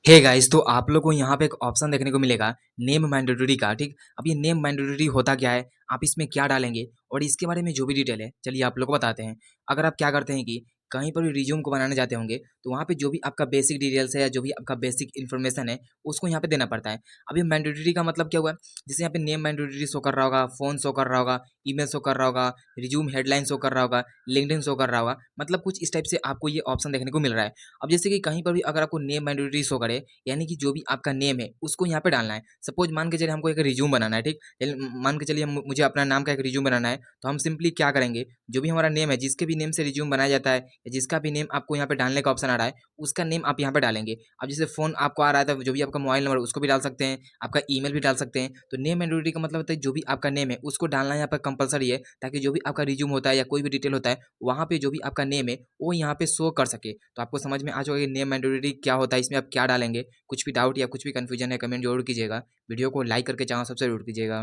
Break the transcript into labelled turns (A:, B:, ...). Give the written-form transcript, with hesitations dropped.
A: Hey guys, तो आप लोग को यहाँ पे एक ऑप्शन देखने को मिलेगा नेम मैंडेटरी का। ठीक, अब ये नेम मैंडेटरी होता क्या है, आप इसमें क्या डालेंगे और इसके बारे में जो भी डिटेल है चलिए आप लोग को बताते हैं। अगर आप क्या करते हैं कि कहीं पर भी रिज्यूम को बनाने जाते होंगे तो वहाँ पे जो भी आपका बेसिक डिटेल्स है या जो भी आपका बेसिक इन्फॉर्मेशन है उसको यहाँ पे देना पड़ता है। अब ये मैंडेटरी का मतलब क्या हुआ, जैसे यहाँ पे नेम मैंडेटरी शो कर रहा होगा, फोन शो कर रहा होगा, ईमेल शो कर रहा होगा, रिज्यूम हेडलाइन शो कर रहा होगा, लिंक्डइन शो कर रहा होगा, मतलब कुछ इस टाइप से आपको ये ऑप्शन देखने को मिल रहा है। अब जैसे कि कहीं पर भी अगर आपको नेम मैंडेटरी शो करे, यानी कि जो भी आपका नेम है उसको यहाँ पे डालना है। सपोज मान के चलिए हमको एक रिज्यूम बनाना है, ठीक, मान के चलिए मुझे अपना नाम का एक रिज्यूम बनाना है, तो हम सिंपली क्या करेंगे, जो भी हमारा नेम है, जिसके भी नेम से रिज्यूम बनाया जाता है या जिसका भी नेम आपको यहाँ पे डालने का ऑप्शन आ रहा है, उसका नेम आप यहाँ पे डालेंगे। अब जैसे फोन आपको आ रहा है तो जो भी आपका मोबाइल नंबर उसको भी डाल सकते हैं, आपका ईमेल भी डाल सकते हैं। तो नेम एंड का मतलब होता है जो भी आपका नेम है उसको डालना यहाँ पर कंपलसरी है, ताकि जो भी आपका रिज्यूम होता है या कोई भी डिटेल होता है वहाँ पे जो भी आपका नेम है वो यहाँ पे शो कर सके। तो आपको समझ में आ जाएगा नेम मैंडेटरी क्या होता है, इसमें आप क्या डालेंगे। कुछ भी डाउट या कुछ भी कन्फ्यूजन है कमेंट जरूर कीजिएगा। वीडियो को लाइक करके चैनल सब्सक्राइब जरूर कीजिएगा।